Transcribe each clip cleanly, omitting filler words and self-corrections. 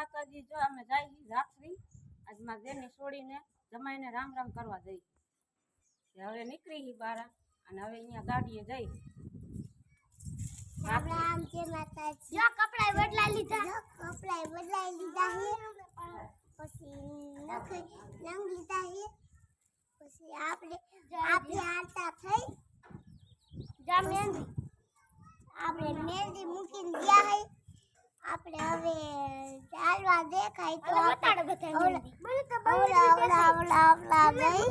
માતાજી જો અમે જાય રાખવી આજ માં દેને છોડીને જમાઈને રામ રામ કરવા જઈ હવે નીકળી હી બારા અને હવે અહીંયા ગાડીએ જઈ રામ રામ કે માતાજી જો કપડા બદલાઈ લીધા હે પછી રંગ લીધા હે પછી આપણે આટા થઈ જા મહેંદી આપણે મહેંદી મૂકીને ગયા હે આપણે હવે ચાલવા દેખાય તો બતાડો બધા મને તો આવલા ગઈ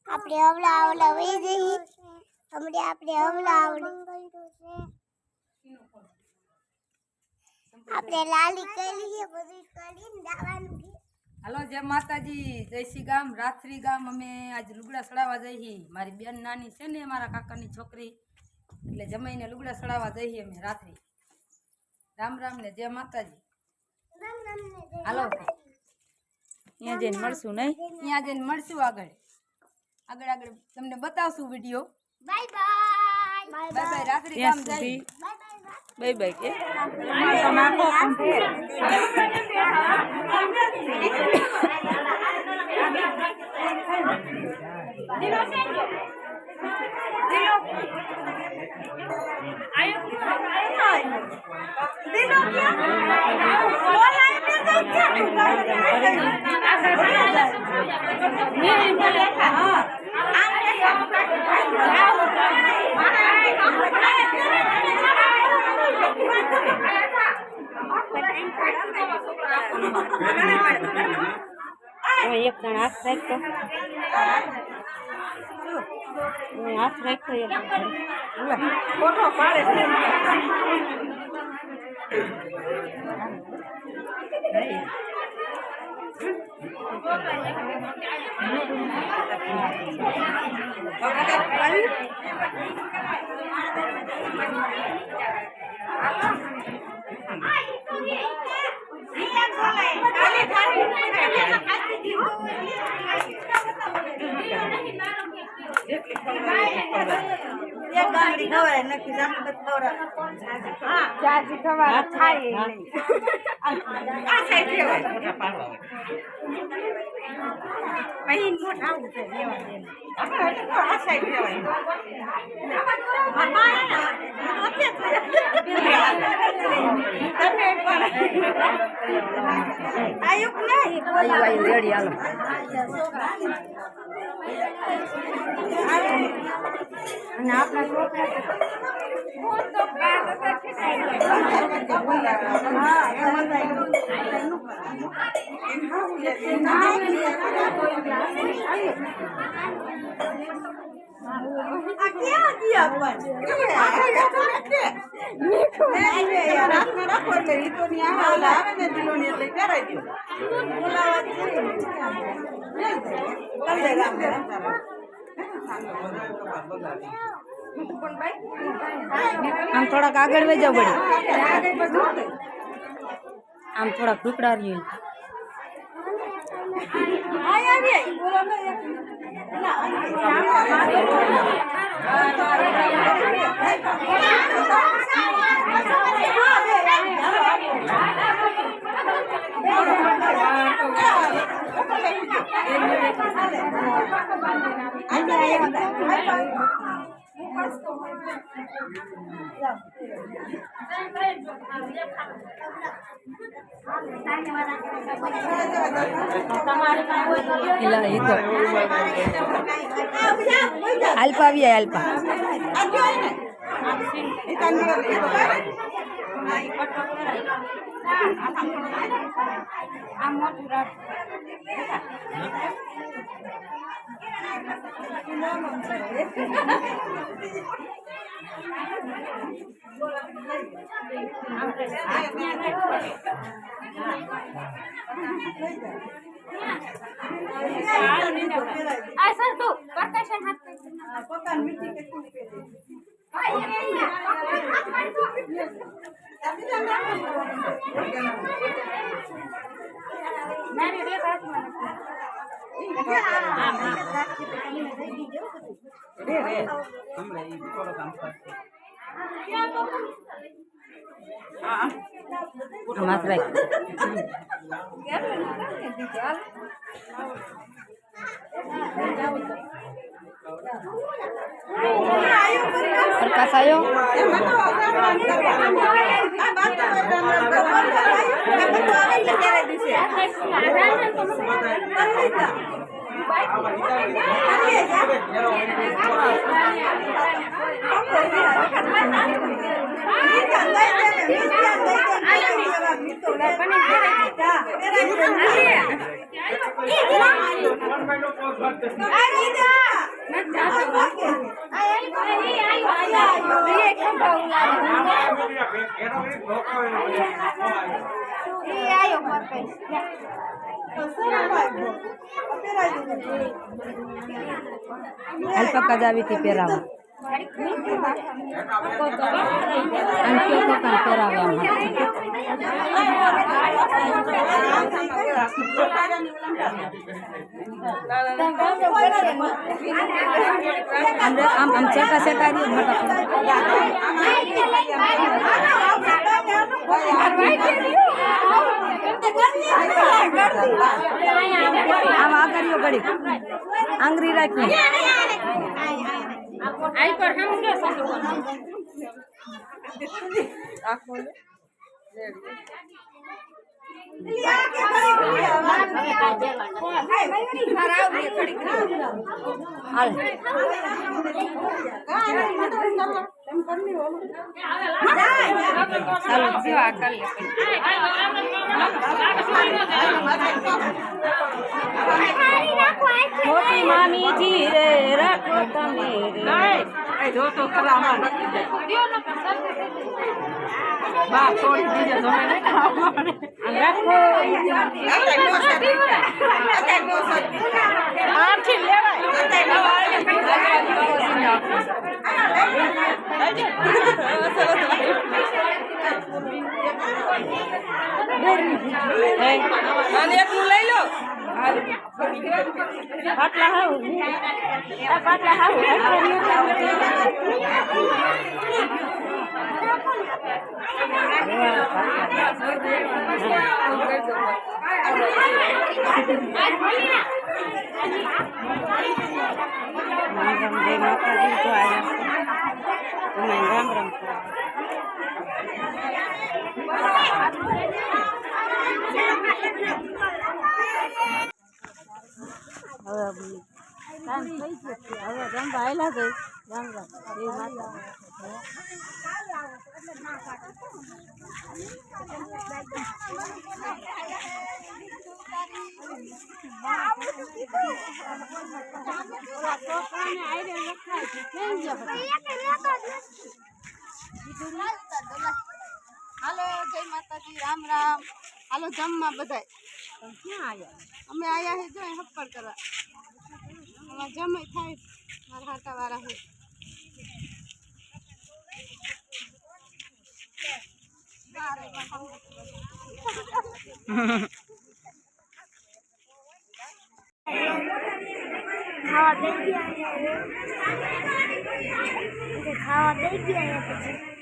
આપણે આવલા વઈ જઈ આપણે આવલા આપણે લાલી કરી છે બધું કરીને જવાનું છે હાલો જય માતાજી જય શ્રી ગામ રાત્રી ગામ અમે આજ લુગડા સડાવવા જઈ મારી બેન નાની છે ને મારા કાકાની છોકરી એટલે જમાઈને લુગડા સડાવવા જઈએ અમે રાત્રી રામ રામ ને જય માતાજી હાલો અહીંયા જઈને મળશું નહીં અહીંયા જઈને મળશું આગળ તમને બતાવશું વિડીયો બાય બાય બાય રાત્રી ગામ જઈ બાય બાય કે એક જણ હાથ રાખતો ફોટો પાડે આમ થોડાક આગળ વહી જાવ બડી આમ થોડાક ટુકડા રહ્યું अल्पा भी है अल्पा सर तू परकशन हाथ पोतान मिट्टी के टूट पे दे मेरी रेत हाथ में रे हमरे ई थोड़ा काम कर हां માત્ર પ્રકાશ આવ્યો અલ્પકા જાવી થી પહેરાવા આમ ચેટા ચેટા આમ આ કર્યો ઘડી આંગળી રાખી મોટી મામીજી રે રાખો તમે જો તો ખરા બા થોડી દીજો તમે ને રાખો આથી લેવાય એકલું લઈ લો પાટલા હાવ હવે રંબા આયલા ગઈ રામ રામ હાલો જય માતાજી રામ રામ હાલો જમવા બધાય ક્યાં આયા અમે આયા હે જો હપ્પર કરવા જમે થાય મારા હાટા વાળા હે ખાવા દઈ ગયા પછી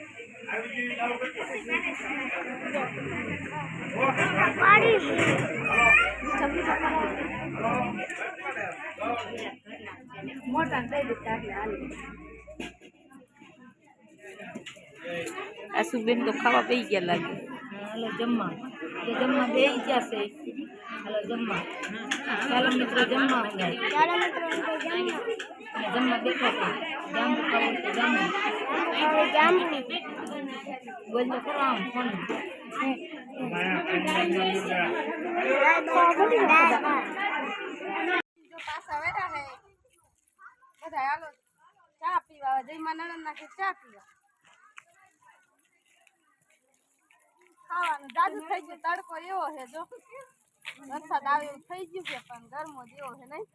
મોટા દઈ દીધા આસુબેન તો ખાવા પી ગયા લાગે હાલો જમવા બે ગયા છે હાલો જમવા ચાલો મિત્રો જમવા જમવા બેઠા છે જાંબુ ખાવું તો જાંબુ બોલ તો કરો આમ ફોન પાછા વેરા હે બધા હાલો ચા પીવા જયમાં નણંદ નાખે ચા પીવા ખાવાનું જાજુ થઈ ગયું તડકો એવો છે જો વરસાદ આવે એવું થઈ ગયું છે પણ ગરમો જેવો છે નહીં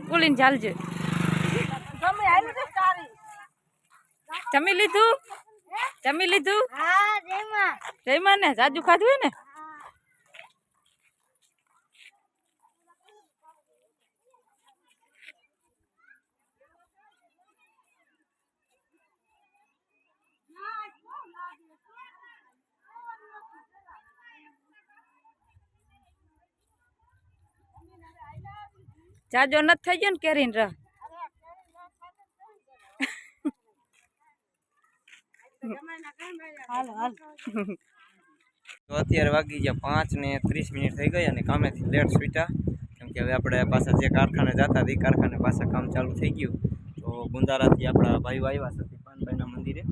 બોલીને ચાલજે જમી લીધું જયમાં ને જાજુ ખાધું હોય ને જાજો નથી થઈ ગયો ને કેરીન રહ હાલ હાલ તો અત્યારે વાગી ગયા 5:30 થઈ ગઈ અને કામેથી લેટ છૂટ્યા કેમ કે હવે આપણે પાછા જે કારખાને જતા તે કારખાને પાછા કામ ચાલુ થઈ ગયું તો ગુંદારાથી આપણા ભાઈઓ આવ્યા છે પાનભાઈના મંદિરે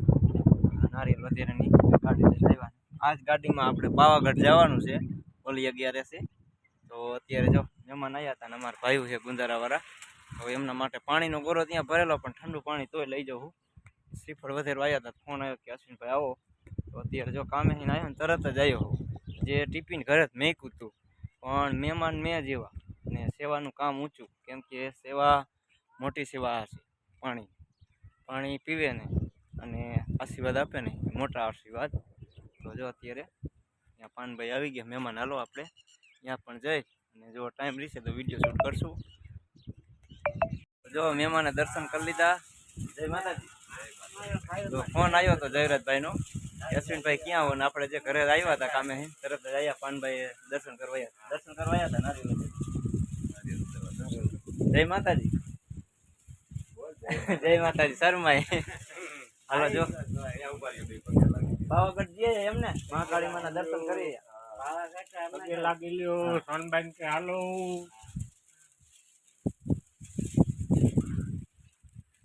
નારિયેલ વગેરેની ગાડી લઈને આવ્યા આ જ ગાડીમાં આપણે પાવાગઢ જવાનું છે ઓલી 11 છે તો અત્યારે જો મહેમાન આવ્યા હતા અને અમારા ભાઈઓ છે ગુંદારાવાળા તો એમના માટે પાણીનો ગોરો ત્યાં ભરેલો પણ ઠંડુ પાણી તોય લઈ જાઉં શ્રીફળ વધેરો આવ્યા હતા ફોન આવ્યો કે અશ્વિનભાઈ આવો તો અત્યારે જો કામે આવ્યો ને તરત જ આવ્યો જે ટિફિન ઘરે જ મેક્યું હતું પણ મહેમાન મેં જેવા ને સેવાનું કામ ઊંચું કેમ કે સેવા મોટી સેવા છે પાણી પીવે ને અને આશીર્વાદ આપે ને મોટા આશીર્વાદ તો જો અત્યારે ત્યાં પાનભાઈ આવી ગયા મહેમાન હાલો આપણે ત્યાં પણ જઈ અને જો ટાઈમ રહેશે તો વિડીયો શૂટ કરશું જો મહેમાને દર્શન કરી લીધા જય માતાજી તો ફોન આવ્યો હતો જયરાજભાઈનો અશ્વિનભાઈ ક્યાં આવો ને આપણે જે ઘરે આવ્યા હતા કામે તરત જ આવ્યા પાનભાઈ દર્શન કરવા હતા નારિયેલ જય માતાજી જય માતાજી શર્માય હાલો જો પાવાગઢ જઈએ એમને મહાકાળી માના દર્શન કરીએ લાગી લ્યો સોનબાઈ કે હાલો